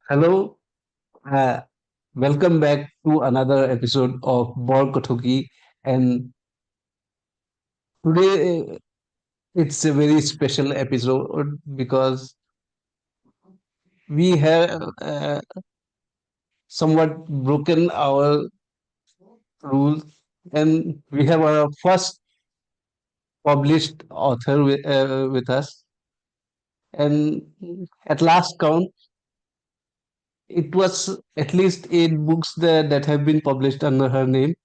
Hello, uh, welcome back to another episode of Bor-Kothoki. And today it's a very special episode because we have somewhat broken our rules and we have our first published author with us. And at last count, it was at least 8 books that have been published under her name.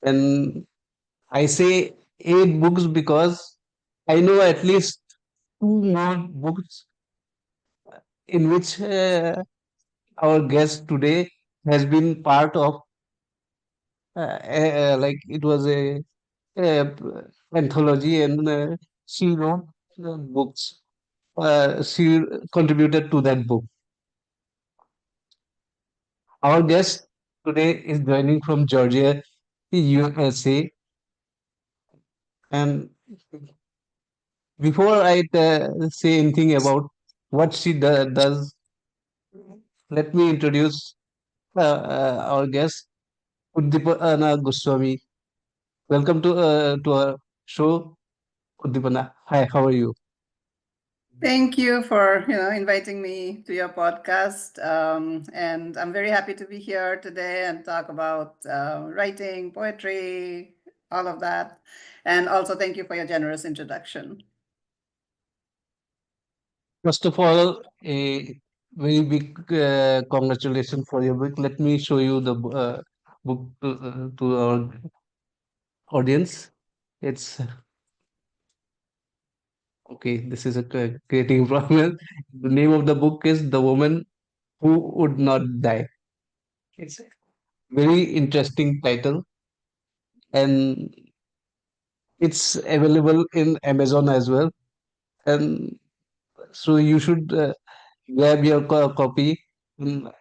And I say 8 books because I know at least two more books in which our guest today has been part of, like it was a anthology, and she wrote books. She contributed to that book. Our guest today is joining from Georgia, USA, and before I say anything about what she does, let me introduce our guest, Uddipana Goswami. Welcome to our show, Uddipana. Hi, how are you? Thank you for inviting me to your podcast, and I'm very happy to be here today and talk about writing, poetry, all of that. And also, thank you for your generous introduction. First of all, a very big congratulations for your book. Let me show you the book to our audience. It's okay. This is a creating problem. The name of the book is "The Woman Who Would Not Die." It's a very interesting title, and it's available in Amazon as well. And so you should grab your copy. Mm,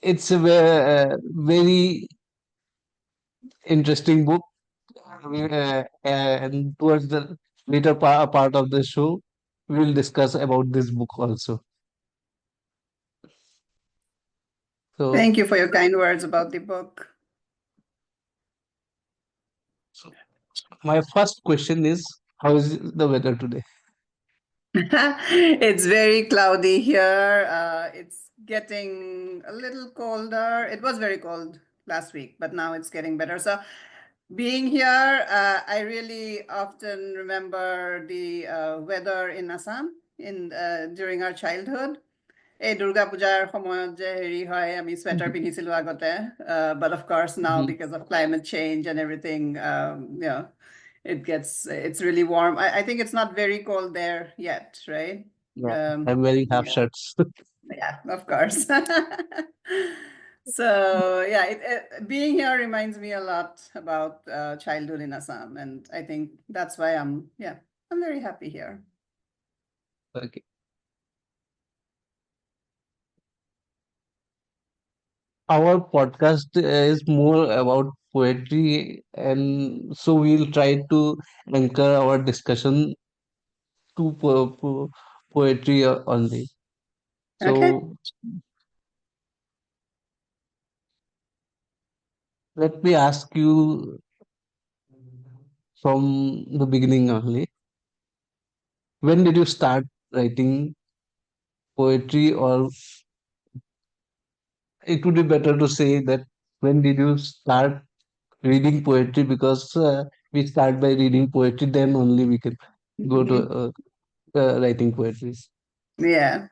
It's a very interesting book, and towards the later part of the show, we will discuss about this book also. So, Thank you for your kind words about the book. my first question is, how is the weather today? It's very cloudy here. It's getting a little colder. It was very cold last week, but now it's getting better. So being here, I really often remember the weather in Assam during our childhood. এই দুৰ্গা পূজাৰ সময়ত যে হেৰি হয় আমি sweater পিন্ধিছিলো আগতে, but of course now Mhm. because of climate change and everything, it's really warm. I think it's not very cold there yet, right? Yeah, Um, I'm wearing half yeah, shirts. yeah, of course. So yeah, being here reminds me a lot about childhood in Assam, and I think that's why I'm very happy here. Okay. Our podcast is more about poetry, and so we'll try to anchor our discussion to poetry only. Okay. So let me ask you from the beginning only. When did you start writing poetry, or it would be better to say that when did you start reading poetry? Because we start by reading poetry, then only we can go to writing poetry. Yeah.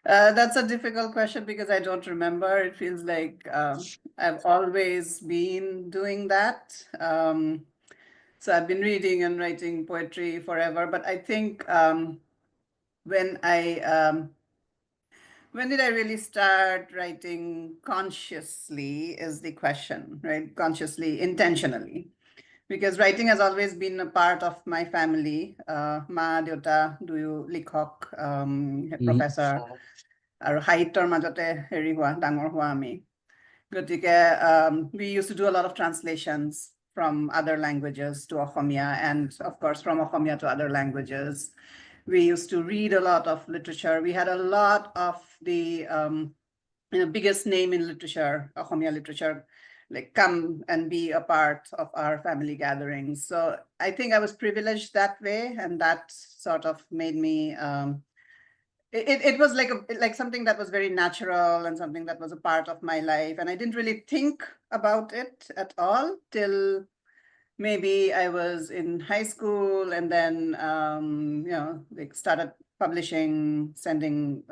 That's a difficult question because I don't remember. It feels like I've always been doing that. So I've been reading and writing poetry forever. But I think when I when did I really start writing consciously is the question, right? Consciously, intentionally. Because writing has always been a part of my family. Ma, deota, duyu likhok, Mhm. professor. আৰু সাহিত্যৰ মাজতে হেৰি হোৱা ডাঙৰ হোৱা আমি গতিকে we used to do a lot of translations from other languages to Assamia, and of course from Assamia to other languages. We used to read a lot of literature. We had a lot of the biggest name in literature, Assamia literature, like come and be a part of our family gatherings. So I think I was privileged that way, and that sort of made me. It was like something that was very natural and something that was a part of my life, and I didn't really think about it at all till maybe I was in high school, and then like started publishing, sending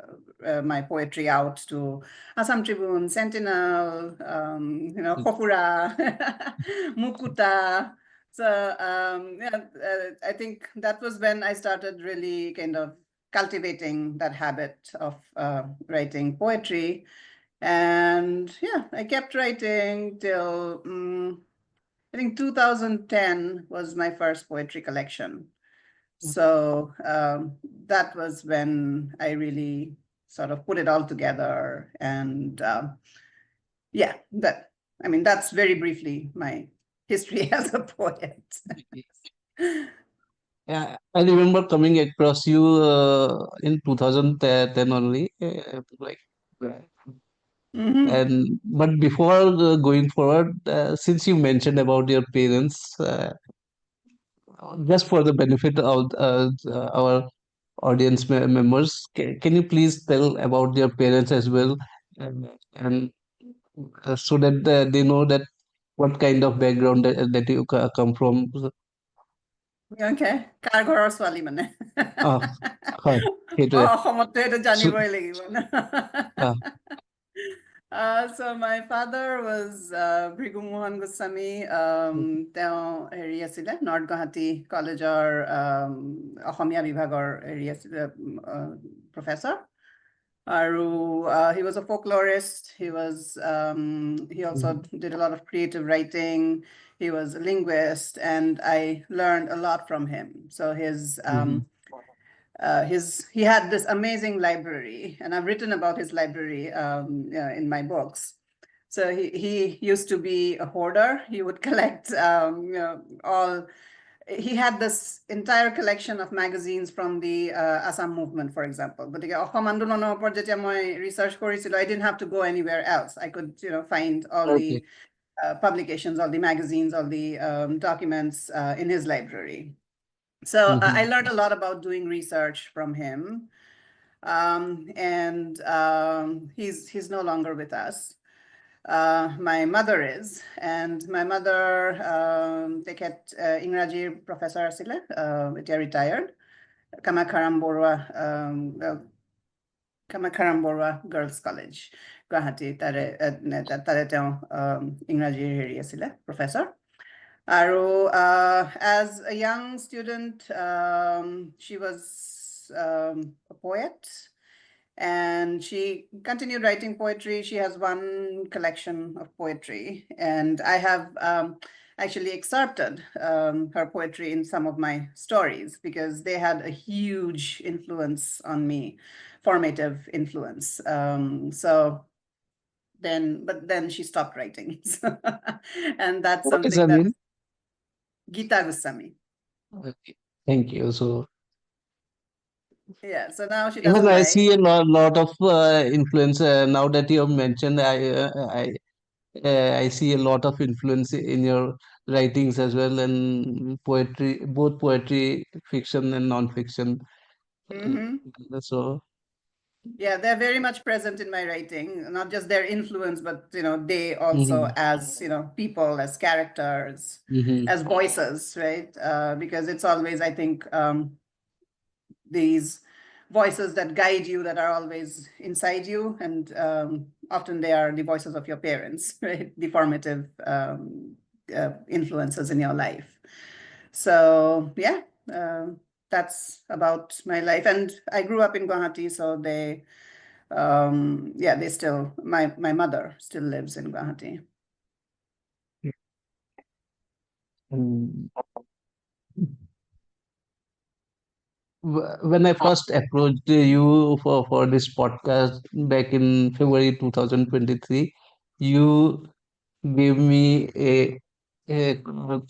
my poetry out to Assam Tribune, Sentinel, Khopura, Mukuta. So I think that was when I started really kind of cultivating that habit of writing poetry. And yeah, I kept writing till I think 2010 was my first poetry collection. So that was when I really sort of put it all together. And yeah, that's very briefly my history as a poet. Yeah, I remember coming across you in 2010 only, uh, Mhm. and but before going forward, since you mentioned about your parents, just for the benefit of our audience members, can you please tell about your parents as well, and so that they know that what kind of background that you come from? Okay, কাৰ ঘৰৰ ছোৱালী মানে Ah, হয়, সেইটোৱে. অসমততো এইটো So, জানিবই লাগিব ন ah, So my father was Bhrigu Mohan Goswami. তেওঁ হেৰি আছিলে নৰ্থ গুৱাহাটী কলেজৰ অসমীয়া বিভাগৰ হেৰি আছিলে professor. Aru, he was a folklorist. He also mhm, did a lot of creative writing. He was a linguist, and I learned a lot from him. So mhm, he had this amazing library, and I've written about his library in my books. So he used to be a hoarder. He would collect all. He had this entire collection of magazines from the Assam movement, for example. But research I didn't have to go anywhere else. I could find all okay. the publications, all the magazines, all the documents in his library. So I Mhm. learned a lot about doing research from him. And he's no longer with us. My mother is, and my mother, তেখেত ইংৰাজী professor আছিলে, এতিয়া retired, Kamakharam Borua Girls College, Guwahati, তাৰে তেওঁ ইংৰাজীৰ হেৰি আছিলে, professor. Aru, as a young student, she was a poet, and she continued writing poetry. She has one collection of poetry, and I have actually excerpted her poetry in some of my stories because they had a huge influence on me, formative influence. But then she stopped writing. And that's What is something her that name? Geeta Goswami. Okay. Thank you. So Yeah, so now she even doesn't I write. see a lot of influence now that you have mentioned. I see a lot of influence in your writings as well, and poetry, both poetry, fiction and non-fiction. Uh, Hmm. So, Yeah, they're very much present in my writing, not just their influence, but they also mhm, as people, as characters, mhm. as voices, right? Because it's always, I think, these voices that guide you that are always inside you, and often they are the voices of your parents, right? The formative influences in your life. So yeah, uh, that's about my life. And I grew up in Guwahati, so they still, my mother still lives in Guwahati. And when I first approached you for this podcast back in February 2023, you gave me a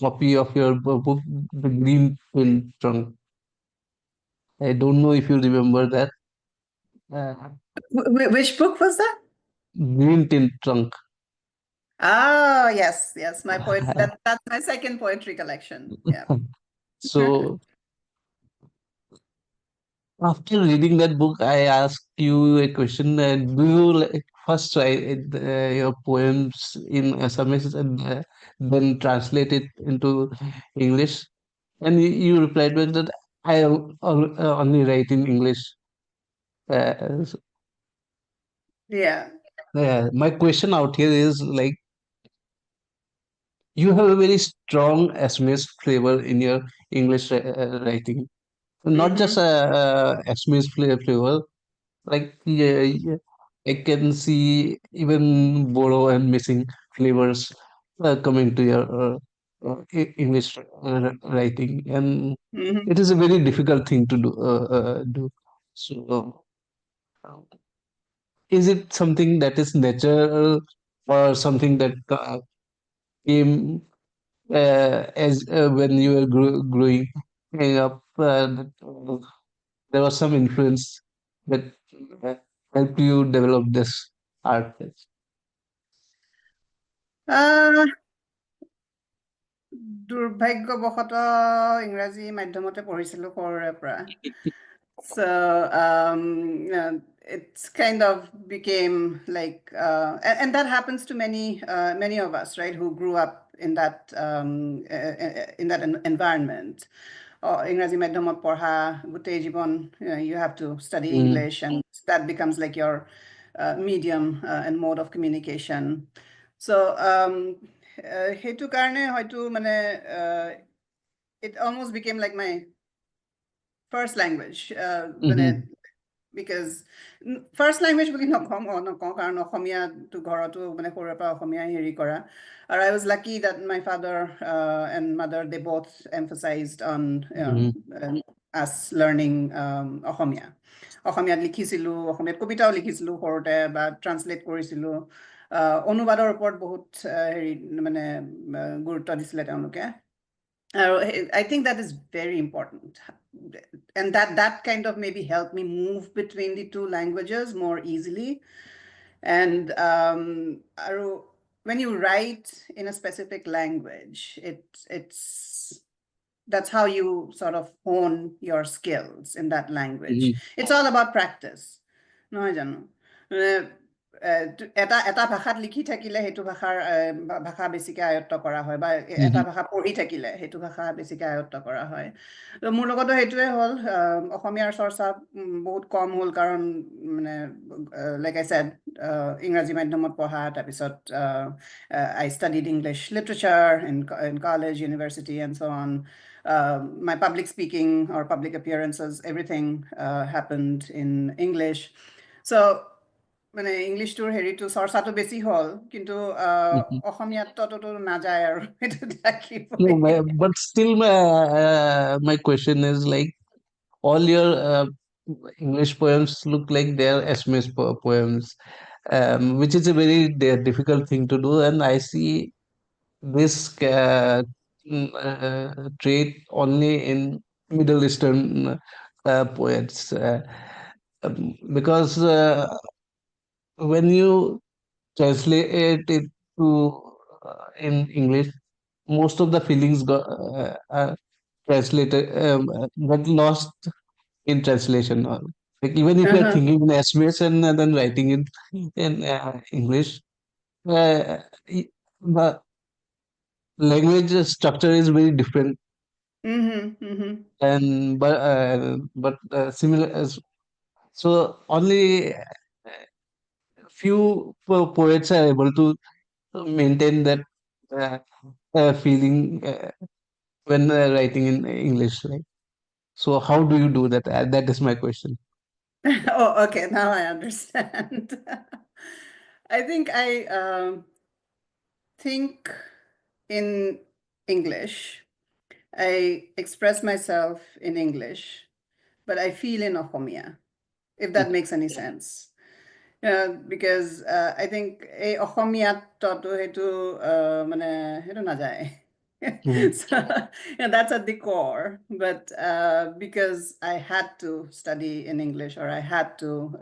copy of your book, The Green Pill Trunk. I don't know if you remember that. Uh, Which book was that? Green Tin Trunk. Oh, yes, yes. My that's my second poetry collection. Yeah. So after reading that book, I asked you a question. Do you first write your poems in Assamese and then translate it into English? And you replied back that only write in English. So, Yeah. my question out here is like, you have a very strong Assamese flavor in your English writing. Not just Mm-hmm. Assamese flavor, like yeah, I can see even Bodo and missing flavors coming to your English writing, and Mm-hmm. it is a very difficult thing to do. So, uh, is it something that is natural or something that came as when you were growing up? There was some influence that uh, helped you develop this art. Uh, দুৰ্ভাগ্যবশতঃ ইংৰাজী মাধ্যমতে পঢ়িছিলোঁ সৰুৰে পৰা। So it's kind of became like, and that happens to many of us, right, who grew up in that environment. ইংৰাজী মাধ্যমত পঢ়া গোটেই জীৱন, you have to study Mm, English, and that becomes like your medium and mode of communication. So সেইটো কাৰণে হয়তো মানে it almost became like my first language, মানে mhm, because first language বুলি নকওঁ কাৰণ অসমীয়াটো ঘৰতো মানে সৰুৰে পৰা অসমীয়া হেৰি কৰা। আৰু I was lucky that my father and mother, they both emphasized on mhm, us learning Asamiya. অসমীয়াত লিখিছিলোঁ, অসমীয়াত কবিতাও লিখিছিলোঁ সৰুতে, বা ট্ৰান্সলেট কৰিছিলোঁ। অনুবাদৰ ওপৰত বহুত হেৰি মানে গুৰুত্ব দিছিলে তেওঁলোকে। I think that is very important. And that kind of maybe helped me move between the two languages more easily. And when you write in a specific language, that's how you sort of hone your skills in that language. mhm, It's all about practice. নহয় জানো? এটা ভাষাত লিখি থাকিলে সেইটো ভাষাৰ ভাষা বেছিকে আয়ত্ত কৰা হয়, বা এটা mhm, ভাষা পঢ়ি থাকিলে সেইটো ভাষা বেছিকে আয়ত্ত কৰা হয়। তো মোৰ লগতো সেইটোৱে হ'ল। অসমীয়াৰ চৰ্চা বহুত কম হ'ল, কাৰণ মানে লাইক আই ছেড, ইংৰাজী মাধ্যমত পঢ়া, তাৰপিছত I studied English literature in college, university, and so on. My public speaking or public appearances, everything happened in English. So মানে ইংলিছটোৰ হেৰিটো চৰ্চাটো বেছি হ'ল, কিন্তু mhm. অসমীয়াততো নাযায় আৰু সেইটো থাকিবই। No, but still, my question is like, all your English poems look like they are Assamese poems, which is a very difficult thing to do, and I see this trait only in Middle Eastern poets, because when you translate it to in English, most of the feelings got translated got lost in translation. Like even if you are Uh-huh. thinking in SBS and then writing it in English, the language structure is very different, Mm-hmm. Mm-hmm. and but similar as, so only few poets are able to maintain that uh, feeling when writing in English. Like, so how do you do that? That is my question. Oh, okay. Now I understand. I think I think in English. I express myself in English, but I feel in Ohomia, if that makes any sense. Because I think এই অসমীয়াত ততো সেইটো মানে সেইটো নাযায়। So that's at the core. But because I had to study in English, or I had to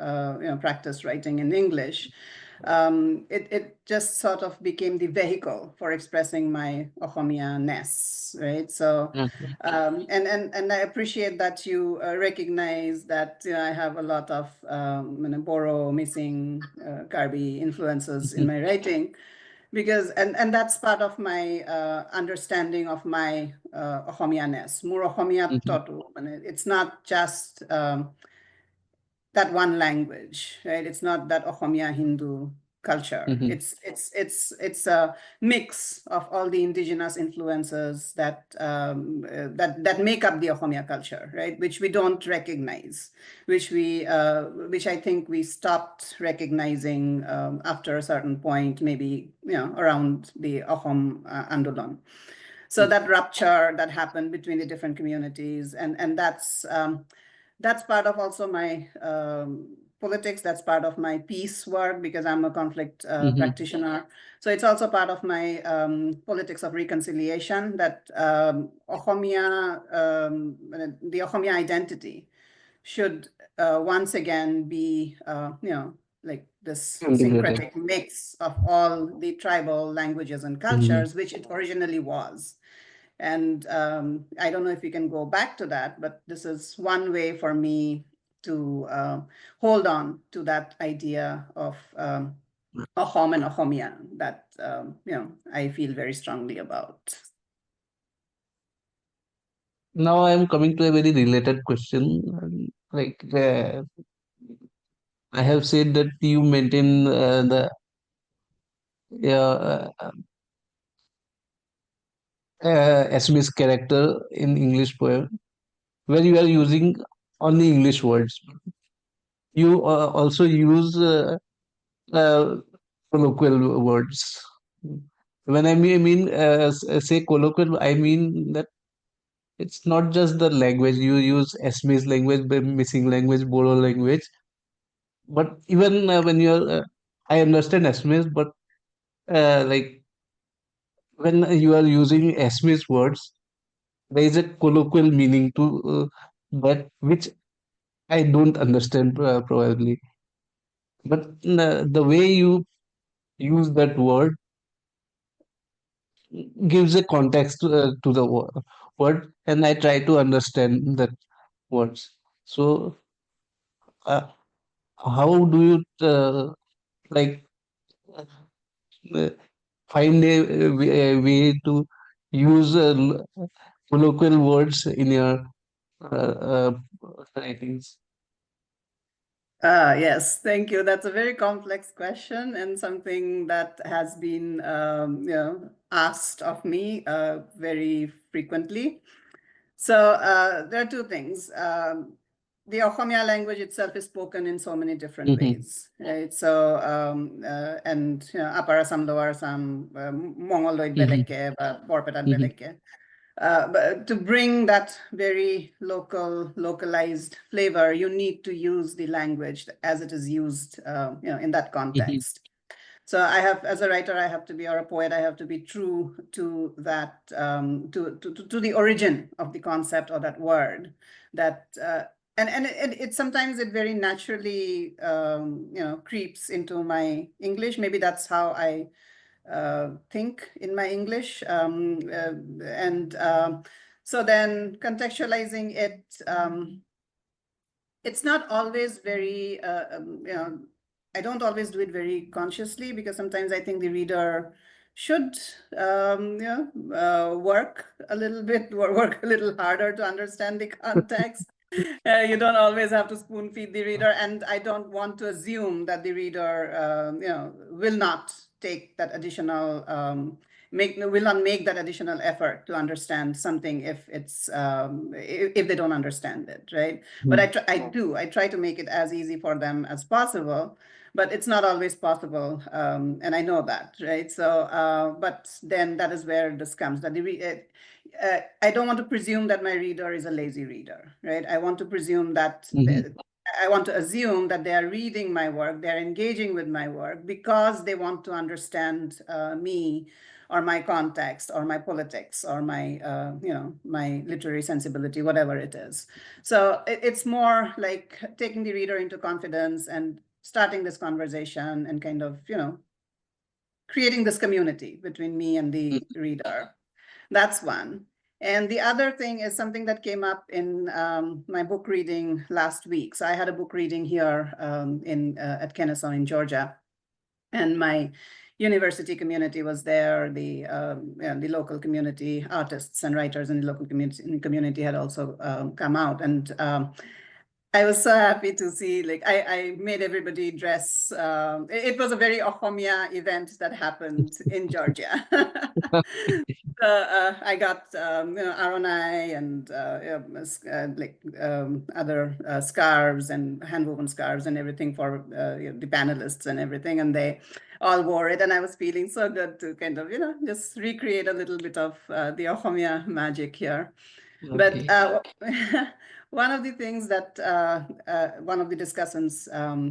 practice writing in English, it just sort of became the vehicle for expressing my Ohomia-ness, right? So, and I appreciate that you recognize that I have a lot of Boro, missing Karbi influences in my writing, because and that's part of my understanding of my Ohomia-ness. More Ohomia totu. It's not just that one language, right? It's not that Ohomia Hindu culture. It's a mix of all the indigenous influences that that make up the Ohomia culture, right? Which we don't recognize, which I think we stopped recognizing after a certain point, maybe around the Ohom Andolan. So that rupture that happened between the different communities, and that's part of also my politics. That's part of my peace work, because I'm a conflict practitioner. So it's also part of my politics of reconciliation, that Ohomia, the Ohomia identity should once again be, like this syncretic mix of all the tribal languages and cultures, which it originally was. And I don't know if we can go back to that, but this is one way for me to hold on to that idea of Ohom and Ohomia that I feel very strongly about. Now I am coming to a very related question. Like I have said that you maintain the Assamese character in English poem, where you are using only English words. You also use uh, colloquial words. When I mean say colloquial, I mean that it's not just the language. You use Assamese language, missing language, Boro language. But even when you're, I understand Assamese, but like when you are using Assamese words, there is a colloquial meaning to that which I don't understand probably. But the way you use that word gives a context to the word, and I try to understand that words. So, how do you like uh, find a way to use colloquial words in your writings? Yes, thank you. That's a very complex question, and something that has been asked of me very frequently. So there are two things. The Ohomia language itself is spoken in so many different ways, right? So, and Upper Assam, Lower Assam, Mongoloid Beleke, Borpetan Beleke. But to bring that very localized flavor, you need to use the language as it is used, in that context. So I have, as a writer, I have to be, or a poet, I have to be true to that, to the origin of the concept or that word. That and it sometimes it very naturally creeps into my English. Maybe that's how I think in my English, and so then contextualizing it. It's not always very, I don't always do it very consciously, because sometimes I think the reader should work a little bit, work a little harder to understand the context. You don't always have to spoon feed the reader, and I don't want to assume that the reader will not take that additional will not make that additional effort to understand something if it's if they don't understand it, right? But I try to make it as easy for them as possible, but it's not always possible, and I know that, right? So but then that is where this comes, that I don't want to presume that my reader is a lazy reader, right? I want to presume that I want to assume that they are reading my work, they're engaging with my work because they want to understand me, or my context or my politics or my my literary sensibility, whatever it is. So it's more like taking the reader into confidence and starting this conversation and kind of creating this community between me and the reader. That's one. And the other thing is something that came up in my book reading last week. So I had a book reading here in at Kennesaw in Georgia, and my university community was there. The local community artists and writers in the local community had also come out, and I was so happy to see, like, I made everybody dress. It was a very Ohomia event that happened in Georgia. I got, Aronai and other scarves and handwoven scarves and everything for the panelists and everything. And they all wore it. And I was feeling so good to kind of, just recreate a little bit of the Ohomia magic here. But Okay. one of the things that one of the discussants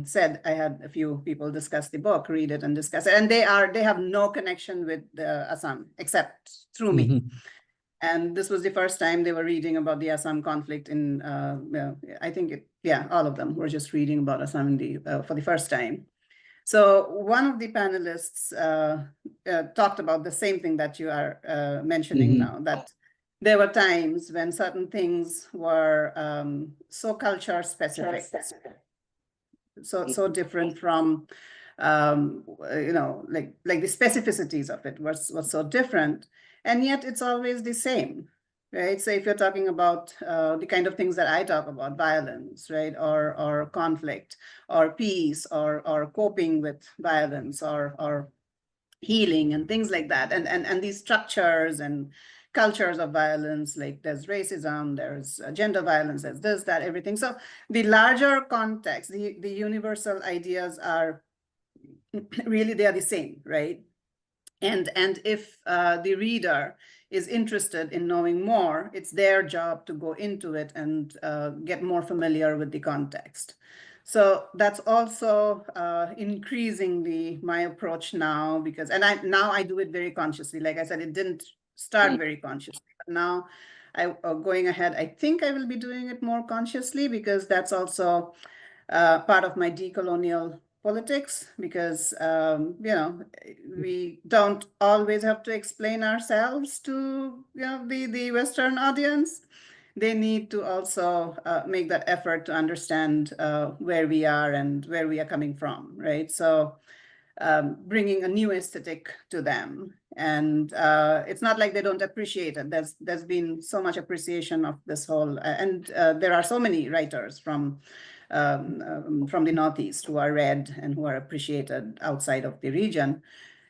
said, I had a few people discuss the book, read it and discuss it, and they have no connection with Assam except through me. Mhm. And this was the first time they were reading about the Assam conflict in, I think, all of them were just reading about Assam for the first time. So one of the panelists talked about the same thing that you are mentioning Mhm. now, that there were times when certain things were so culture specific, so different from, like the specificities of it was so different, and yet it's always the same, right? So if you're talking about the kind of things that I talk about, violence, right, or conflict, or peace, or coping with violence, or healing and things like that, and these structures and cultures of violence, like there's racism, there's gender violence, there's this, that, everything. So the larger context, the universal ideas are really, they are the same, right? And if the reader is interested in knowing more, it's their job to go into it and get more familiar with the context. So that's also increasing my approach now, because, and now I do it very consciously. Like I said, it didn't start very consciously, but now going ahead, I think I will be doing it more consciously, because that's also part of my decolonial politics, because we don't always have to explain ourselves to the Western audience. They need to also make that effort to understand where we are and where we are coming from, right? So bringing a new aesthetic to them. And it's not like they don't appreciate it. There's been so much appreciation of this whole, and there are so many writers from the Northeast who are read and who are appreciated outside of the region.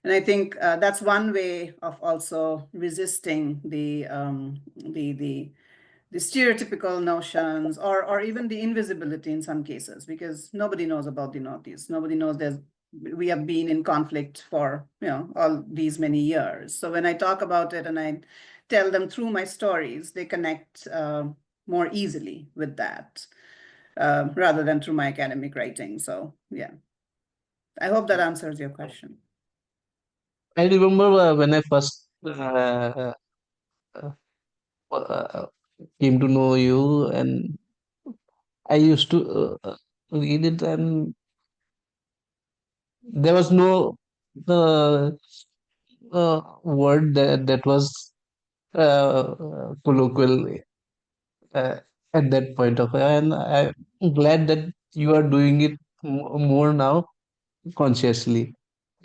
And I think that's one way of also resisting the stereotypical notions, or even the invisibility in some cases, because nobody knows about the Northeast. Nobody knows we have been in conflict for all these many years. So when I talk about it and I tell them through my stories, they connect more easily with that, rather than through my academic writing. So yeah, I hope that answers your question. I remember when I first uh, uh, came to know you, and I used to read it, and there was no uh, word that was colloquial uh, at that point of time. And I'm glad that you are doing it more now consciously.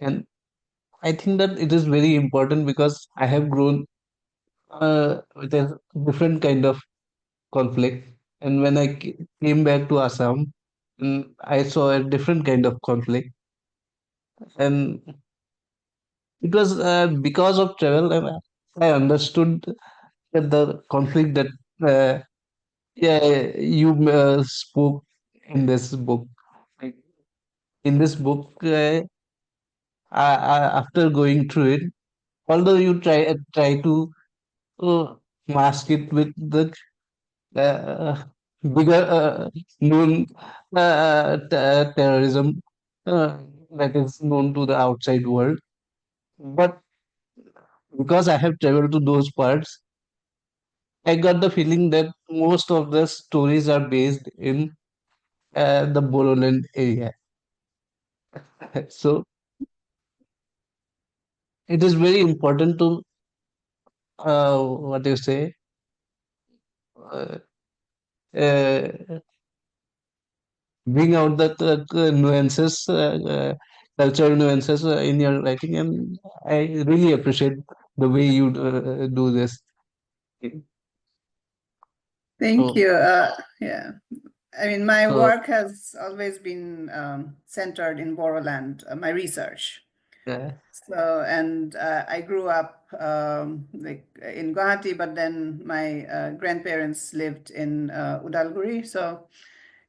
And I think that it is very important because I have grown with a different kind of conflict. And when I came back to Assam, I saw a different kind of conflict. And it was because of travel, and I understood that the conflict that uh, yeah, you spoke in this book. Like, in this book, after going through it, although you try to uh, mask it with the uh, bigger known terrorism uh, that is known to the outside world, but because I have traveled to those parts, I got the feeling that most of the stories are based in the Boroland area. So it is very important to what do you say, uh, uh, bring out the nuances, cultural nuances in your writing, and I really appreciate the way you do this. Thank So, you. Yeah. I mean, my so work has always been centered in Boroland, my research. uh, So, and I grew up like in Guwahati, but then my grandparents lived in Udalguri. So,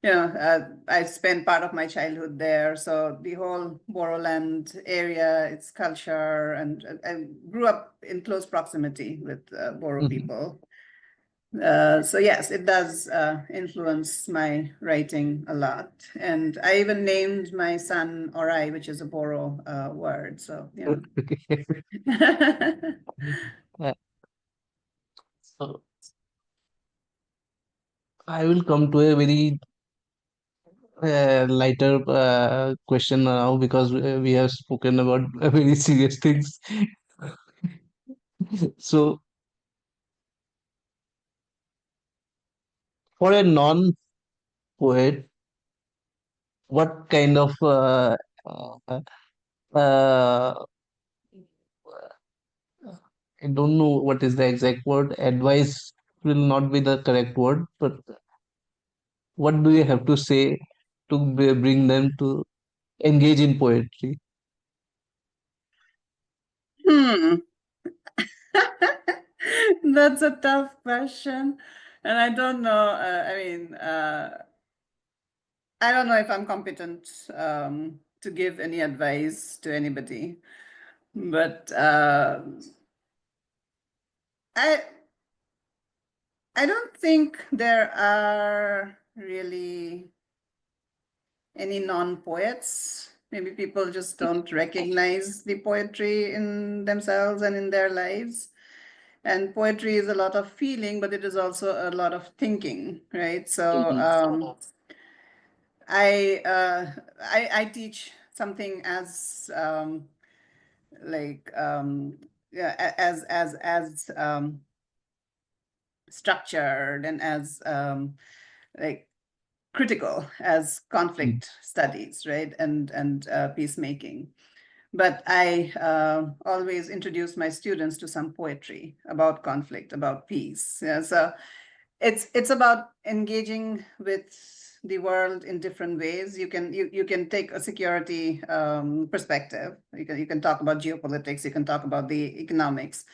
I spent part of my childhood there. So the whole Boroland area, its culture, and I grew up in close proximity with Boro mhm. people. So yes, it does influence my writing a lot. And I even named my son Orai, which is a Boro word. So, Uh, so I will come to a very lighter question now, because we have spoken about very serious things. So, for a non-poet, what kind of uh, uh, I don't know what is the exact word. Advice will not be the correct word, but what do you have to say to bring them to engage in poetry? hmm. That's a tough question. And I don't know. I don't know if I'm competent to give any advice to anybody. But I I don't think there are really any non-poets. Maybe people just don't recognize the poetry in themselves and in their lives. And poetry is a lot of feeling, but it is also a lot of thinking, right? So Mhm. I teach something as like yeah, as structured and as like critical as Mm. conflict studies, right? And peacemaking. But I always introduce my students to some poetry about conflict, about peace. Yeah, so it's about engaging with the world in different ways. You can take a security perspective. You can talk about geopolitics. You can talk about the economics,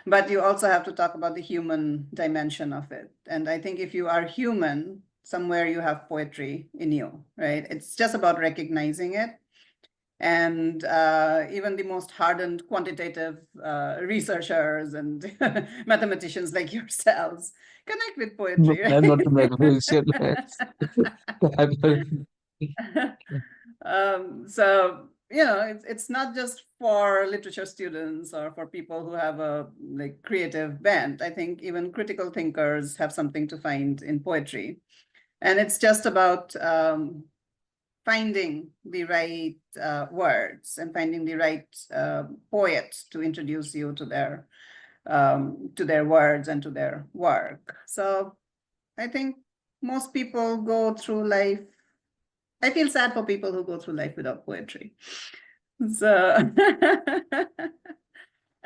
but you also have to talk about the human dimension of it. And I think if you are human, somewhere you have poetry in you, right? It's just about recognizing it. And even the most hardened quantitative researchers and mathematicians like yourselves connect with No, poetry, I'm not a mathematician. right? I'm So it's not just for literature students or for people who have a like creative bent. I think even critical thinkers have something to find in poetry, and it's just about finding the right words and finding the right poet to introduce you to their words and to their work. So I think most people go through life. I feel sad for people who go through life without poetry. So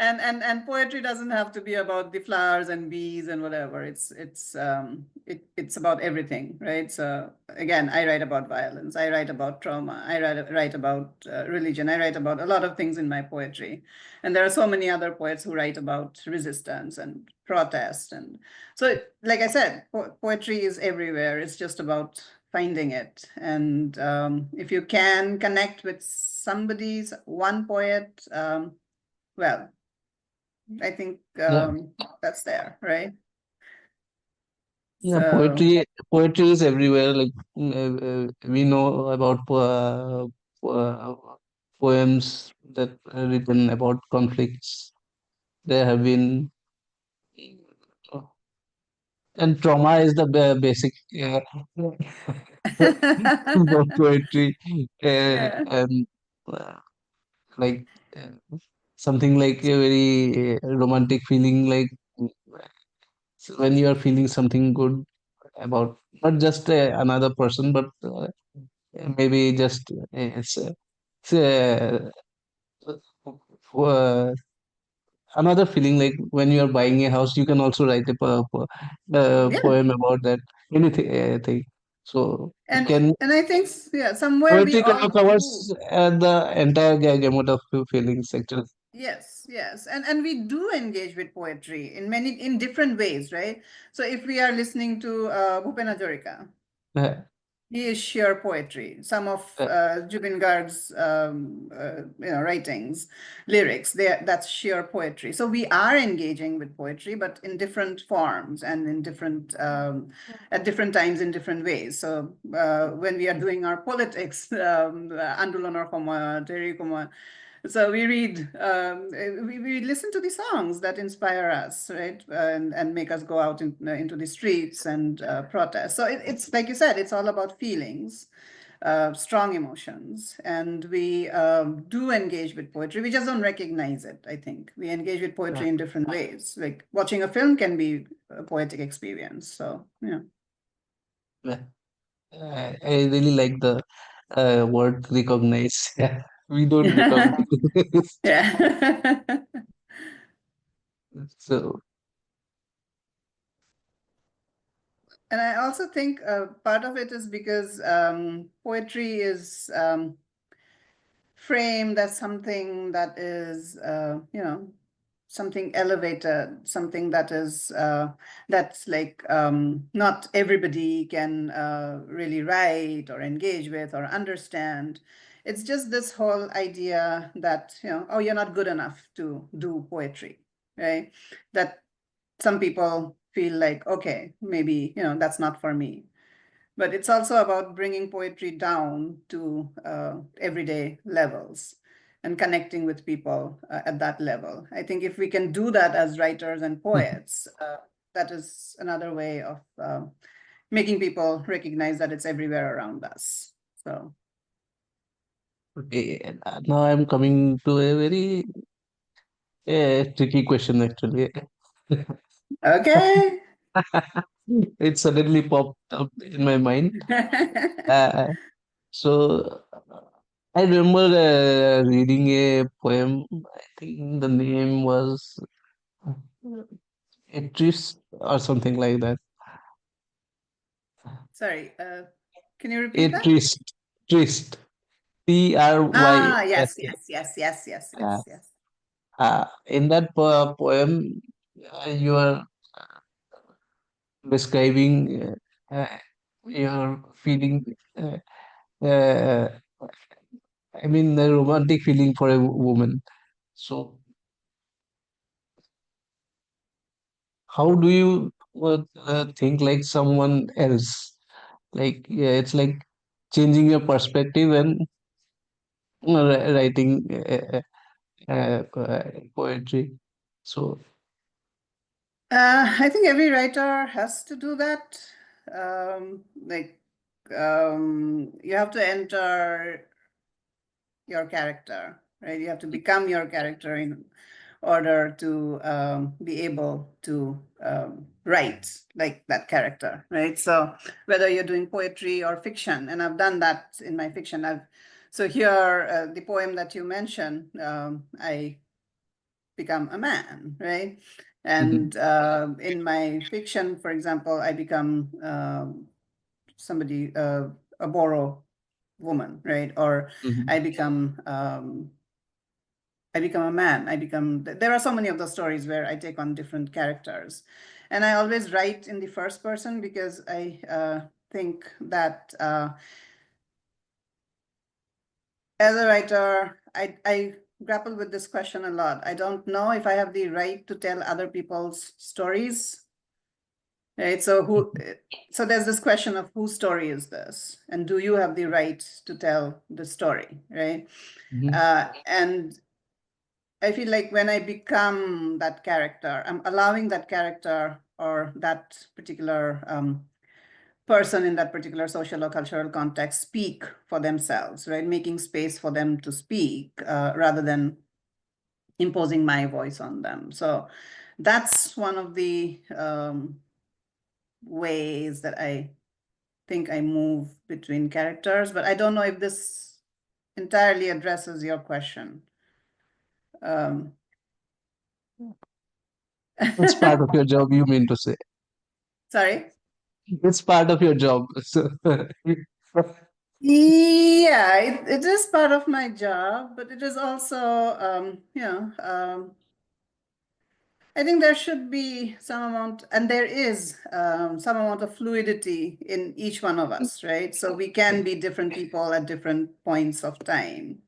and poetry doesn't have to be about the flowers and bees and whatever. It's about everything, right? So again, I write about violence, I write about trauma, I write about religion, I write about a lot of things in my poetry. And there are so many other poets who write about resistance and protest. And so like I said, poetry is everywhere. It's just about finding it. And if you can connect with somebody's one poet, well, I think yeah, that's there, right? yeah. So, Poetry is everywhere. Like we know about poems that are written about conflicts, there have been, and trauma is the basic of poetry, Yeah. and uh, like uh, something like a very romantic feeling, like when you are feeling something good about not just another person, but maybe just it's, uh, another feeling, like when you are buying a house, you can also write a Yeah. poem about that, anything, thing. So it And can, and I think yeah, somewhere we poetry all do. covers the entire gamut of feelings, actually. Yes, yes. And we do engage with poetry in many in different ways, right? So if we are listening to Bhupena Jarika, Uh, he is sheer poetry. Some of uh, Jubin Garg's writings, lyrics, that's sheer poetry. So we are engaging with poetry, but in different forms and in different at different times in different ways. So when we are doing our politics, Andolan or Terry so we read, we listen to the songs that inspire us, right, and make us go out into the streets and protest. So it's like you said, it's all about feelings, strong emotions, and we do engage with poetry. We just don't recognize it. I think we engage with uh, poetry in different ways. Like watching a film can be a poetic experience. So yeah. uh, I really like the word recognize. Yeah. We don't recognize. Yeah. So And I also think part of it is because poetry is framed as something that is, something elevated, something that is that's like not everybody can really write or engage with or understand. It's just this whole idea that, oh, you're not good enough to do poetry, right? That some people feel like, okay, maybe, that's not for me. But it's also about bringing poetry down to everyday levels and connecting with people at that level. I think if we can do that as writers and poets, that is another way of making people recognize that it's everywhere around us. So, okay, now I'm coming to a very tricky question, actually. okay. It suddenly popped up in my mind. Uh, so I remember reading a poem. I think the name was Etris or something like that. Sorry, can you repeat that? Trist, Trist, Try. Ah, yes, yes, yes, yes, yes, Uh, yes, yes. in that poem, you are describing your feeling. Uh, I mean, the romantic feeling for a woman. So, how do you think like someone else? Like, yeah, it's like changing your perspective and writing poetry. So, I think every writer has to do that. Like, you have to enter your character, right? You have to become your character in order to be able to write like that character, right? So whether you're doing poetry or fiction, and I've done that in my fiction. So here, the poem that you mentioned, I become a man, right? mhm, And in my fiction, for example, I become somebody, a Boro woman, right? Or mhm, I become I become a man. There are so many of those stories where I take on different characters. And I always write in the first person because I think that as a writer, I grapple with this question a lot. I don't know if I have the right to tell other people's stories. Right. So there's this question of whose story is this? And do you have the right to tell the story? Right. mhm, And I feel like when I become that character, I'm allowing that character or that particular person in that particular social or cultural context speak for themselves, right? Making space for them to speak rather than imposing my voice on them. So that's one of the ways that I think I move between characters, but I don't know if this entirely addresses your question. Um, It's part of your job, you mean to say. Sorry? It's part of your job. So, Yeah, it is part of my job, but it is also, I think there should be some amount, and there is some amount of fluidity in each one of us, right? So we can be different people at different points of time.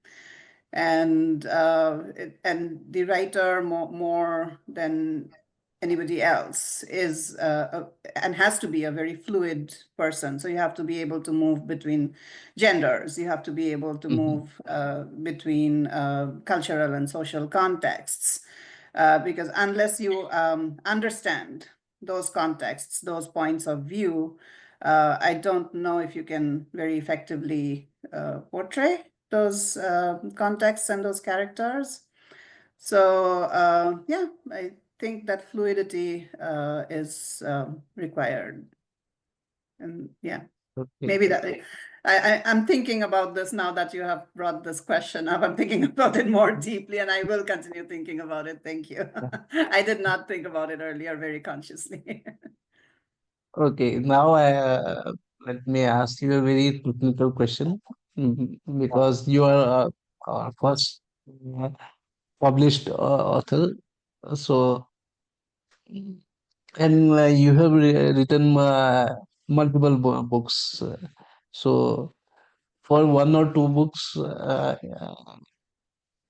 And and the writer more than anybody else is and has to be a very fluid person. So you have to be able to move between genders. You have to be able to Mhm, move between cultural and social contexts. Because unless you understand those contexts, those points of view, I don't know if you can very effectively portray those contexts and those characters. So yeah, I think that fluidity is required. And yeah, okay. maybe that I'm thinking about this now that you have brought this question up. I'm thinking about it more deeply, and I will continue thinking about it. Thank you. I did not think about it earlier very consciously. Okay, now let me ask you a very technical question, because you are our first uh, published author. So, and you have written multiple books. So, for one or two books,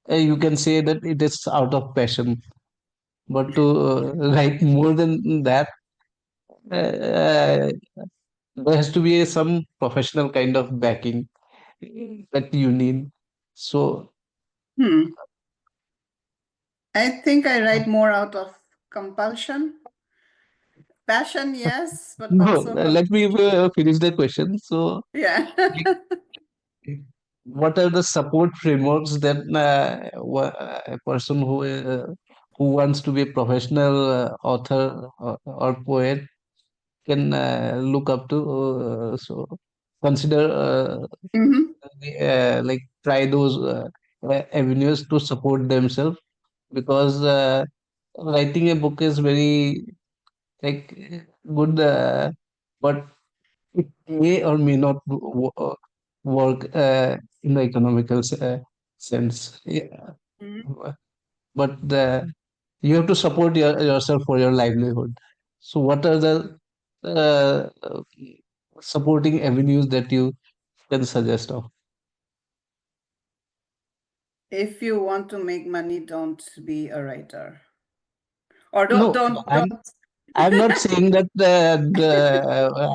you can say that it is out of passion. But to write more than that, uh, there has to be some professional kind of backing that you need. So, Hmm. I think I write more out of compulsion. Passion, yes, but no, also let me finish the question. So, yeah. like, what are the support frameworks that a person who wants to be a professional author or poet can look up to? So, consider Mhm. like try those avenues to support themselves, because writing a book is very like good, but it may or may not work in the economical sense. Yeah. Mhm. But you have to support yourself for your livelihood. So, what are the uh, supporting avenues that you can suggest of? If you want to make money, don't be a writer. Or don't No, don't I'm don't. I'm not saying that.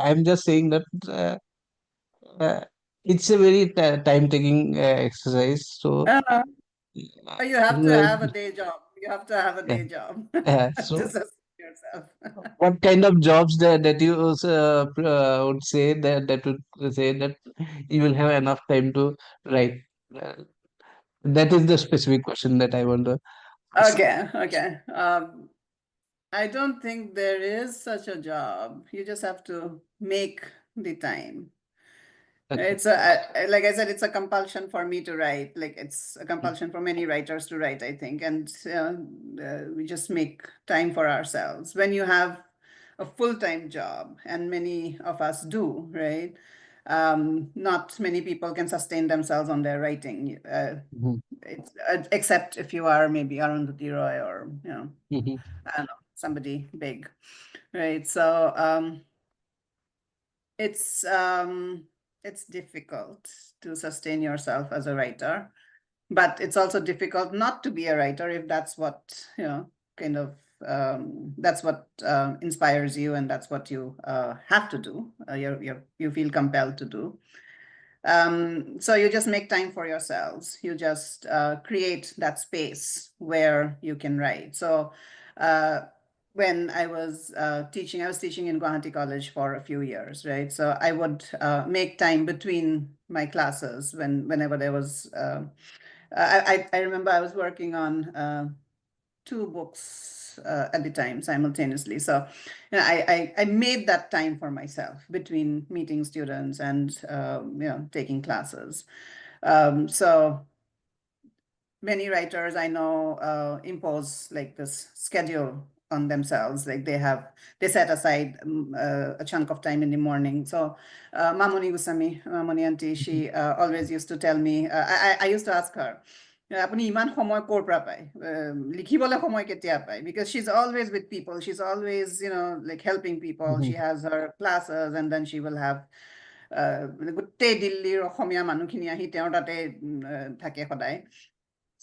I'm just saying that uh, it's a very time-taking exercise. So, Uh, uh, you have to uh, have a day job. You have to have a yeah, day job to so, sustain yourself. what kind of jobs that you would say that would say that you will have enough time to write? Uh, that is the specific question that I want to ask. Okay, okay. I don't think there is such a job. You just have to make the time. Okay. It's a like I said, it's a compulsion for me to write. Like it's a compulsion for many writers to write, I think, and we just make time for ourselves. When you have a full-time job, and many of us do, right? Not many people can sustain themselves on their writing. Mhm, It's, except if you are maybe Arundhati Roy or mhm, I don't know, somebody big, right? So it's um, it's difficult to sustain yourself as a writer, but it's also difficult not to be a writer if that's what kind of that's what inspires you and that's what you have to do. You feel compelled to do. So you just make time for yourselves. You just create that space where you can write. So when I was teaching in Guwahati College for a few years, right? So I would make time between my classes whenever there was. I remember I was working on 2 books at the time simultaneously. So I made that time for myself between meeting students and taking classes. So many writers I know impose like this schedule on themselves. Like they set aside a chunk of time in the morning. So Mamoni auntie, she always used to tell me, I used to ask her, আপুনি ইমান সময় ক'ৰ পৰা পায় লিখিবলৈ সময় কেতিয়া পায়, because she's always with people, she's always like helping people. She has her classes and then she will have গোটেই দিল্লীৰ অসমীয়া মানুহখিনি আহি তেওঁৰ তাতে থাকে সদায়.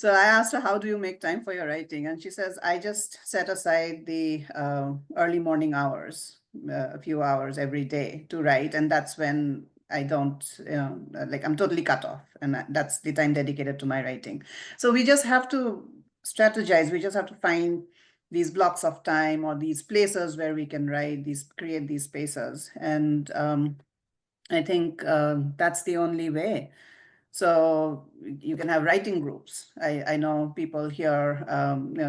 So I asked her, how do you make time for your writing? And she says, I just set aside the early morning hours, a few hours every day to write. And that's when I don't, like I'm totally cut off. And that's the time dedicated to my writing. So we just have to strategize. We just have to find these blocks of time or these places where we can write, create these spaces. And I think that's the only way. So you can have writing groups. I know people here,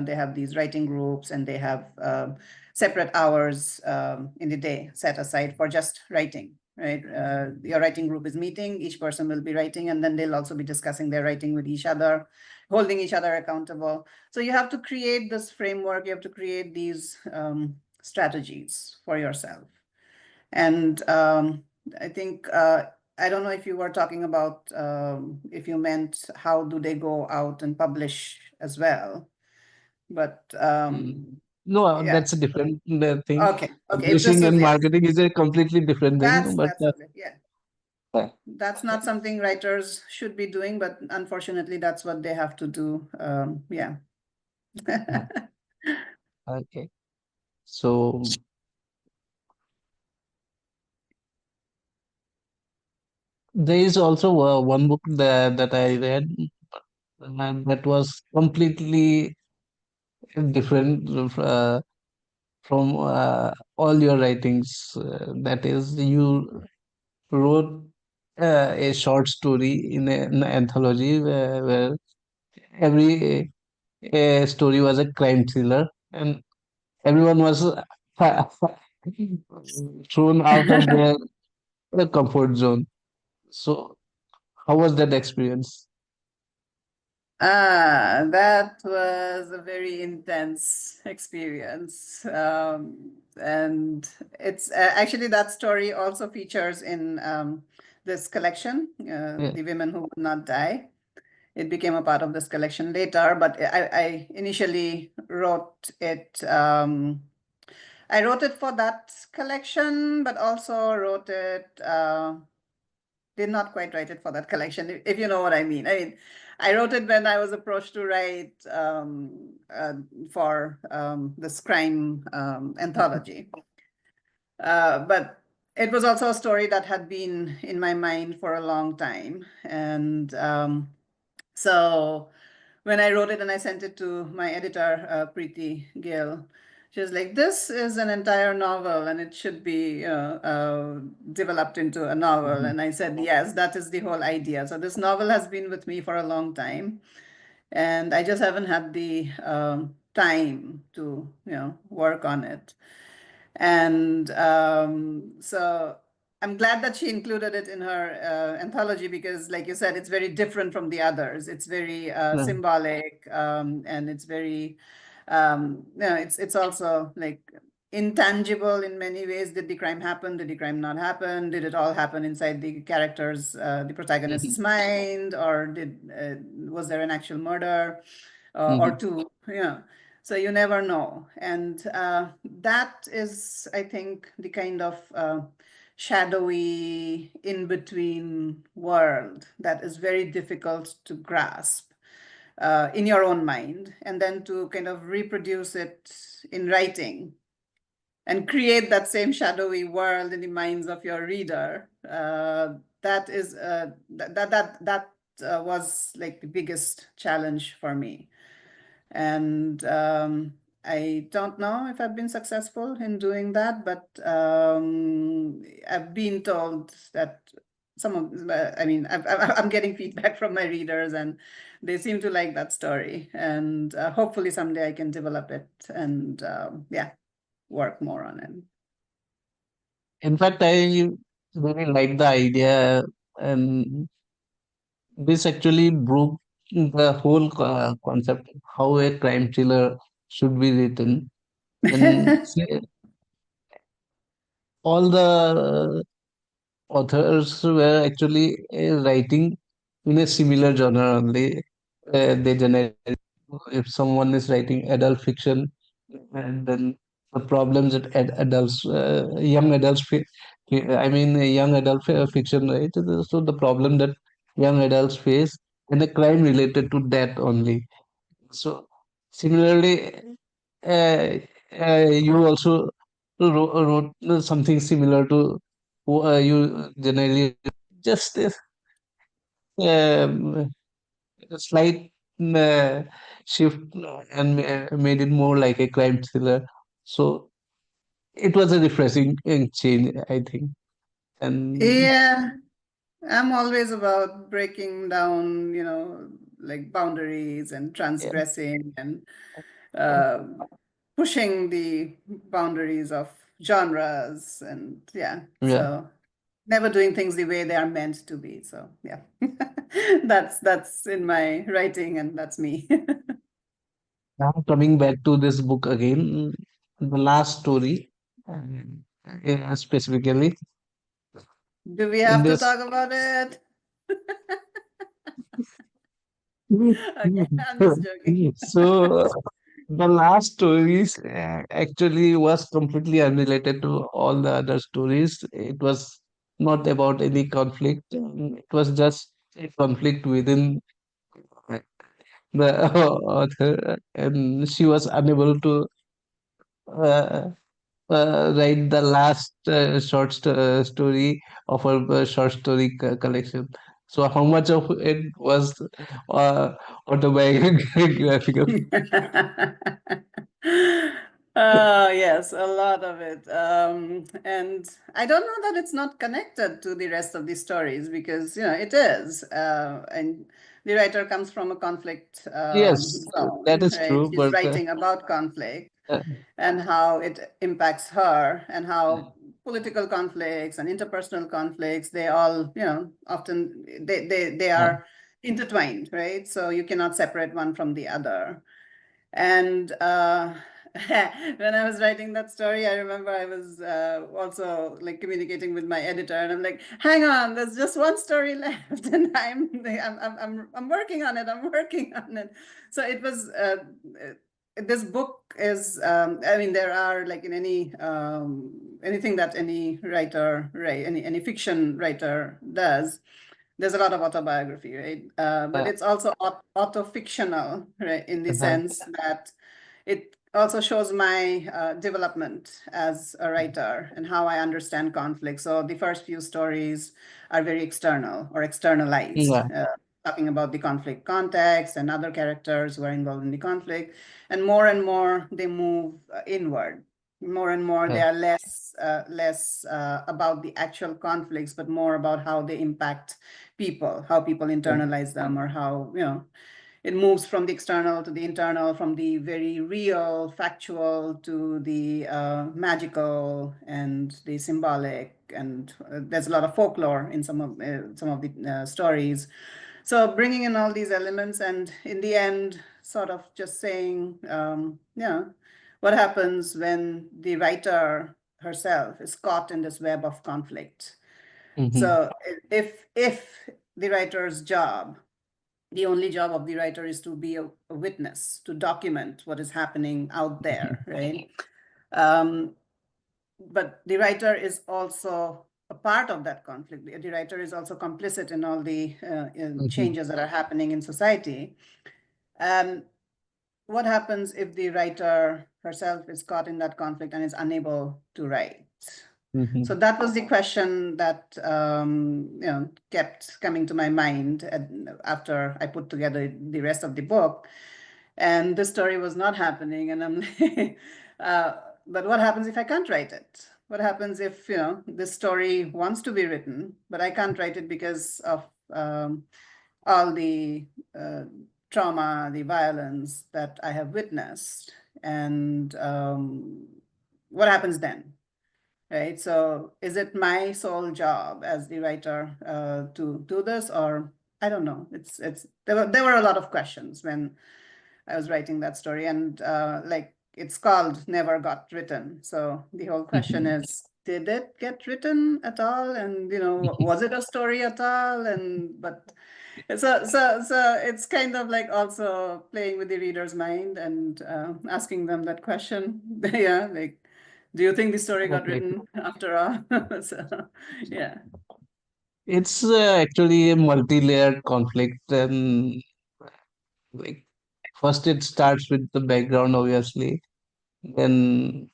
they have these writing groups and they have separate hours in the day set aside for just writing, right? Your writing group is meeting, each person will be writing, and then they'll also be discussing their writing with each other, holding each other accountable. So you have to create this framework, you have to create these strategies for yourself. And I think, I don't know if you were talking about, if you meant how do they go out and publish as well, but No, yeah. that's a different thing. Okay. If this Publishing was and it, marketing is a completely different thing. But that's okay. Yeah. That's not something writers should be doing, but unfortunately, that's what they have to do. Yeah. okay. So there is also one book that I read, and that was completely different from all your writings. That is, you wrote a short story in an anthology where every story was a crime thriller, and everyone was thrown out of their comfort zone. So, how was that experience? That was a very intense experience. And it's actually that story also features in this collection, Yeah. The Women Who Would Not Die. It became a part of this collection later, but I initially wrote it. I wrote it for that collection, but also wrote it. Did not quite write it for that collection, if you know what I mean. I mean, I wrote it when I was approached to write for this crime anthology. But it was also a story that had been in my mind for a long time. And so when I wrote it and I sent it to my editor, Preeti Gill, she was like, this is an entire novel and it should be developed into a novel. And I said, yes, that is the whole idea. So this novel has been with me for a long time. And I just haven't had the time to, work on it. And so I'm glad that she included it in her anthology because, like you said, it's very different from the others. It's very symbolic, and it's very, it's also like intangible in many ways. Did the crime happen? Did the crime not happen? Did it all happen inside the character's, the protagonist's mind, or was there an actual murder or two? Yeah. So you never know. And that is, I think, the kind of shadowy in-between world that is very difficult to grasp in your own mind, and then to kind of reproduce it in writing and create that same shadowy world in the minds of your reader. that is that was like the biggest challenge for me. And I don't know if I've been successful in doing that, but I've been told that some of, I mean, I'm getting feedback from my readers, and they seem to like that story. And hopefully someday I can develop it and yeah, work more on it. In fact, I really like the idea, and this actually broke the whole concept how a crime thriller should be written. And see, all the authors were actually writing in a similar genre only. They generate if someone is writing adult fiction, and then the problems that adults, young adults, I mean, young adult fiction, right? So the problem that young adults face and the crime related to that only. So similarly, uh, you also wrote something similar to you generally just um, a slight uh, shift and made it more like a crime thriller. So it was a refreshing change, I think. And Yeah, I'm always about breaking down, like boundaries and yeah, transgressing and uh, pushing the boundaries of genres, and yeah, yeah. so never doing things the way they are meant to be. So yeah, that's in my writing, and that's me. Now coming back to this book again, the last story, specifically Do we in have to this. talk about it? Okay, I'm just joking. So the last stories actually was completely unrelated to all the other stories. It was not about any conflict. It was just a conflict within the author, and she was unable to uh, write the last story of her short story collection. So how much of it was uh, autobiographical? Yes, a lot of it. And I don't know that it's not connected to the rest of the stories, because, it is. And the writer comes from a conflict Yes, that zone, is right? true, She's but writing about conflict uh, and how it impacts her, and how political conflicts and interpersonal conflicts, they all, often they uh, are intertwined, right? So you cannot separate one from the other. And when I was writing that story, I remember I was also like communicating with my editor, and I'm like, "Hang on, there's just one story left, and I'm working on it. I'm working on it." So it was. This book is. I mean, there are, like, in any anything that any writer, right, any fiction writer does, there's a lot of autobiography, right? But uh, it's also auto-fictional, right? In the uh, sense that it also shows my development as a writer and how I understand conflict. So the first few stories are very external or externalized, yeah, talking about the conflict context and other characters who are involved in the conflict. And more they move inward. More and more they uh, are less about the actual conflicts, but more about how they impact people, how people uh, internalize them, or how, it moves from the external to the internal, from the very real, factual, to the magical and the symbolic. And there's a lot of folklore in some of the stories. So bringing in all these elements, and in the end, sort of just saying, what happens when the writer herself is caught in this web of conflict. mhm, So if the writer's job, the only job of the writer, is to be a witness, to document what is happening out there, right? Um, but the writer is also a part of that conflict. The writer is also complicit in all the mhm, changes that are happening in society. Um, what happens if the writer herself is caught in that conflict and is unable to write? So that was the question that kept coming to my mind after I put together the rest of the book. And the story was not happening. And I'm like, but what happens if I can't write it? What happens if, this story wants to be written, but I can't write it because of all the trauma, the violence that I have witnessed? And what happens then? Right. So is it my sole job as the writer to do this, or I don't know. There were a lot of questions when I was writing that story, and like it's called Never Got Written. So the whole question is, did it get written at all? And was it a story at all? And but so it's kind of like also playing with the reader's mind and asking them that question. Yeah, like, do you think the story got Okay. written after all? So, yeah. It's actually a multi-layered conflict, and like first it starts with the background, obviously. Then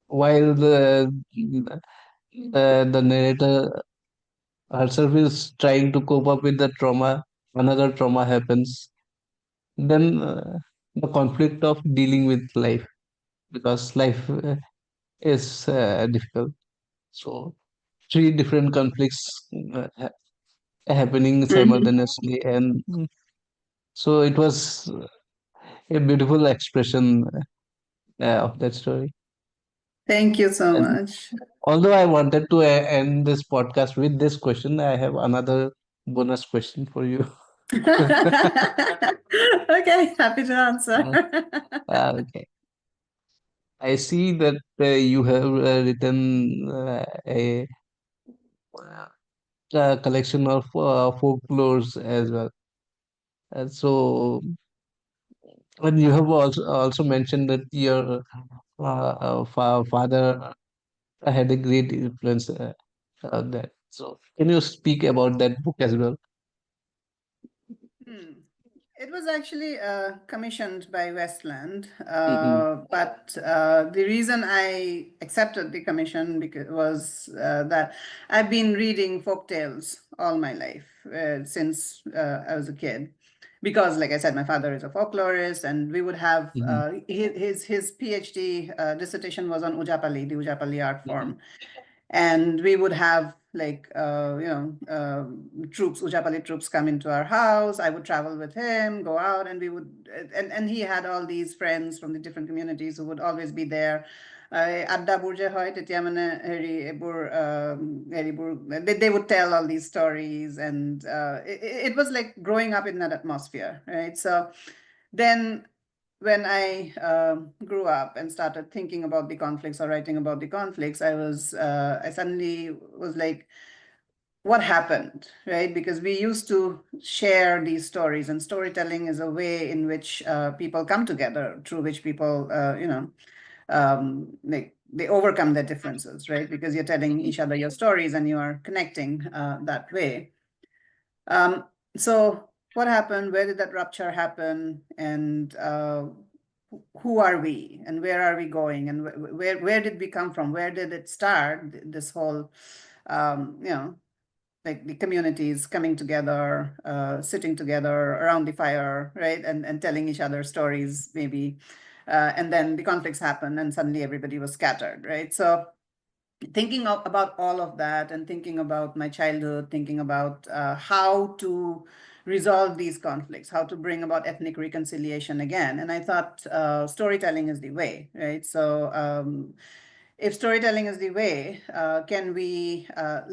while the narrator herself is trying to cope up with the trauma, another trauma happens. Then the conflict of dealing with life, because life is difficult. So three different conflicts happening Mhm. simultaneously, and so it was a beautiful expression of that story. Thank you so And much. although I wanted to end this podcast with this question, I have another bonus question for you. Okay, happy to answer. Okay. I see that you have written a collection of folklores as well. So, and you have also mentioned that your father had a great influence on that. So, can you speak about that book as well? Hmm. It was actually commissioned by Westland, Hmm. but the reason I accepted the commission because was that I've been reading folk tales all my life since I was a kid. Because, like I said, my father is a folklorist, and we would have Hmm. his PhD dissertation was on Ujapali, the Ujapali art Hmm. form, and we would have like troops, Ujapali troops, come into our house. I would travel with him, go out, and we would and he had all these friends from the different communities who would always be there. আড্ডাবোৰ যে হয় তেতিয়া মানে they would tell all these stories, and it was like growing up in that atmosphere, right? So then when I grew up and started thinking about the conflicts or writing about the conflicts, I suddenly was like, what happened, right? Because we used to share these stories, and storytelling is a way in which people come together, through which people, like they overcome their differences, right? Because you're telling each other your stories and you are connecting that way. Um, so what happened? Where did that rupture happen? And who are we? And where are we going? And where did we come from? Where did it start? This whole, like the communities coming together, sitting together around the fire, right? And telling each other stories, maybe. And then the conflicts happened, and suddenly everybody was scattered, right? So thinking about all of that, and thinking about my childhood, thinking about how to resolve these conflicts, how to bring about ethnic reconciliation again. And I thought storytelling is the way, right? So if storytelling is the way, can we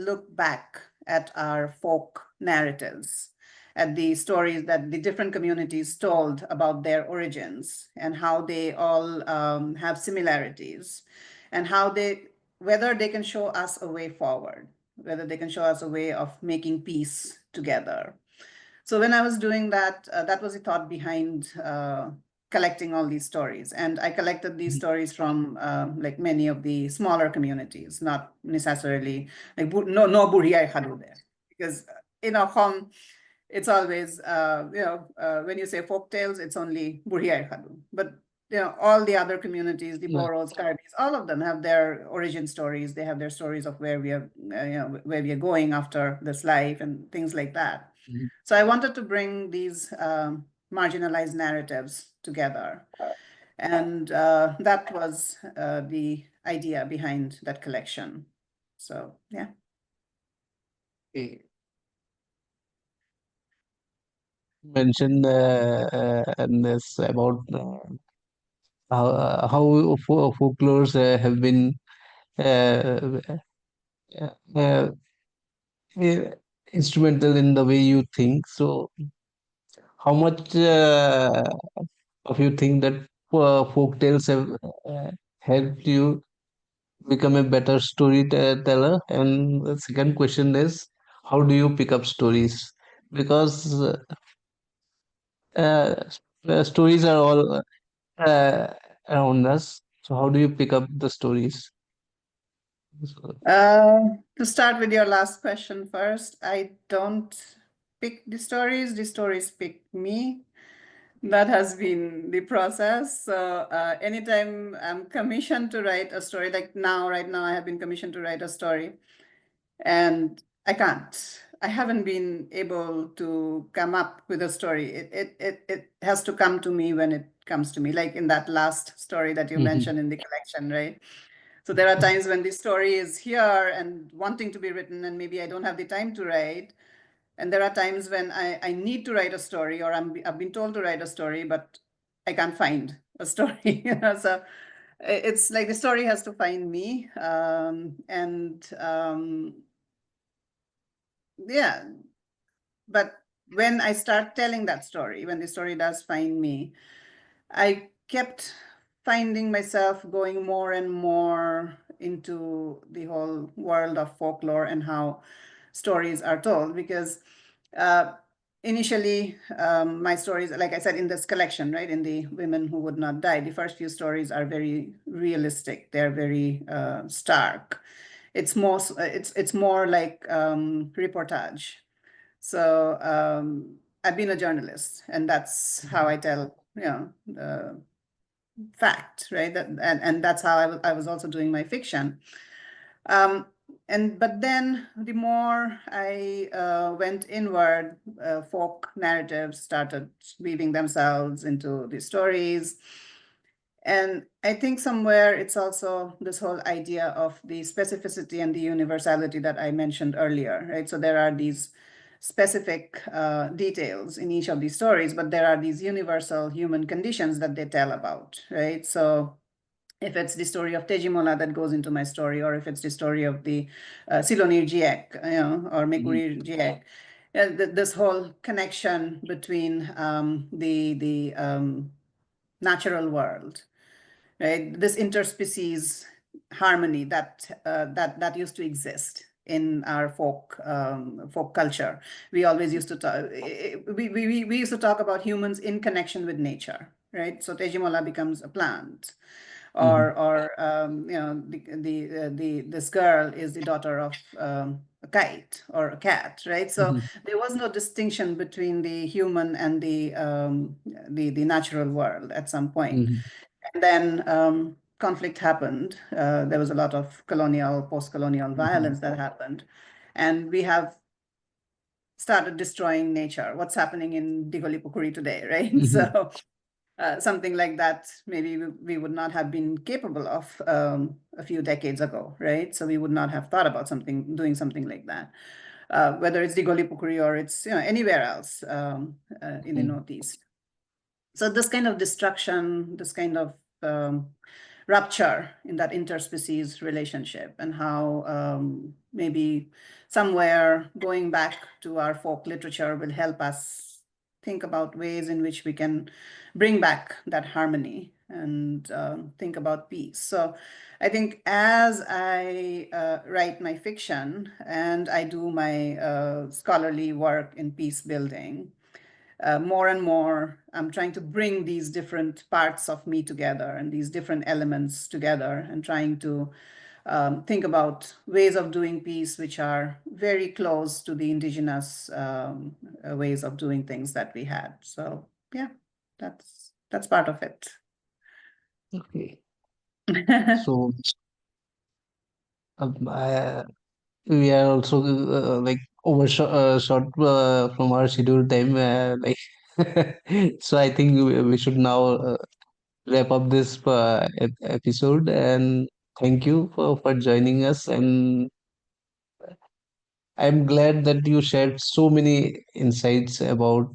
look back at our folk narratives, at the stories that the different communities told about their origins, and how they all have similarities, and how whether they can show us a way forward, whether they can show us a way of making peace together. So when I was doing that, that was the thought behind collecting all these stories. And I collected these stories from like many of the smaller communities, not necessarily like no Buriyai Khadu there. Because in our home, it's always, when you say folk tales, it's only Buriyai Khadu. But all the other communities, the Boros, Karbis, all of them have their origin stories. They have their stories of where we are, where we are going after this life and things like that. Mhm. So I wanted to bring these marginalized narratives together. And that was the idea behind that collection. So, yeah. Okay. Mentioned this about how folklores have been uh, uh, uh, instrumental in the way you think. So, how much of you think that folk tales have helped you become a better storyteller? And the second question is, how do you pick up stories? Because uh, stories are all uh, around us. So, how do you pick up the stories? So, To start with your last question first, I don't pick the stories pick me. That has been the process. So anytime I'm commissioned to write a story, like right now, I have been commissioned to write a story, and I can't. I haven't been able to come up with a story. It has to come to me when it comes to me, like in that last story that you mhm, mentioned in the collection, right? So there are times when the story is here and wanting to be written, and maybe I don't have the time to write. And there are times when I need to write a story, or I've been told to write a story, but I can't find a story. So it's like the story has to find me. Yeah, but when I start telling that story, when the story does find me, I kept finding myself going more and more into the whole world of folklore and how stories are told. Because uh, initially, my stories, like I said, in this collection, right, in the Women Who Would Not Die, the first few stories are very realistic. They're very stark. It's more like reportage. So I've been a journalist, and that's how I tell, fact, right? And that's how I was also doing my fiction. Um, but then the more I went inward, folk narratives started weaving themselves into the stories. And I think somewhere it's also this whole idea of the specificity and the universality that I mentioned earlier, right? So there are these specific details in each of these stories, but there are these universal human conditions that they tell about, right? So if it's the story of Tejimola that goes into my story, or if it's the story of the Silonir Jiek, or mhm, Mekurir Jiek, this whole connection between the natural world, right? This interspecies harmony that used to exist in our folk culture. We always used to talk. We used to talk about humans in connection with nature, right? So Tejimola becomes a plant, mhm, the this girl is the daughter of a kite or a cat, right? So mhm, there was no distinction between the human and the natural world at some point. mhm, And then conflict happened. There was a lot of post-colonial mhm, violence that happened. And we have started destroying nature. What's happening in Digolipukuri today, right? mhm, So something like that, maybe we would not have been capable of a few decades ago, right? So we would not have thought about doing something like that, whether it's Digolipukuri or it's anywhere else in the mhm, Northeast. So this kind of destruction, this kind of rupture in that interspecies relationship, and how maybe somewhere going back to our folk literature will help us think about ways in which we can bring back that harmony and think about peace. So I think as I write my fiction and I do my scholarly work in peace building, more and more, I'm trying to bring these different parts of me together and these different elements together, and trying to think about ways of doing peace which are very close to the indigenous ways of doing things that we had. So yeah, that's part of it. Okay. So we are also like overshot short from our scheduled time. Like so, I think we should now wrap up this episode. And thank you for joining us. And I'm glad that you shared so many insights about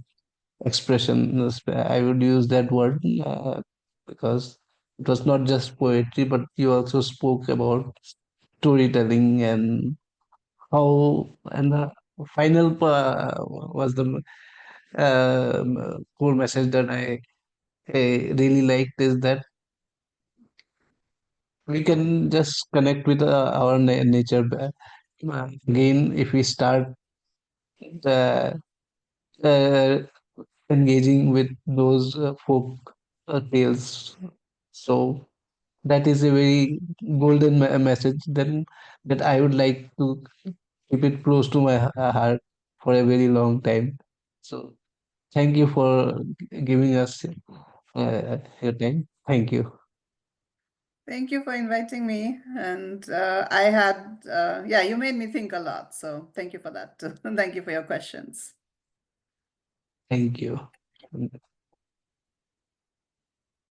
expression. I would use that word because it was not just poetry, but you also spoke about storytelling and how. And the final was the core message that I really liked is that we can just connect with our nature again if we start uh, uh, engaging with those folk tales. So that is a very golden message then that I would like to keep it close to my heart for a very long time. So thank you for giving us your time. Thank you. Thank you for inviting me. And I had, yeah, you made me think a lot. So thank you for that. Thank you for your questions. Thank you.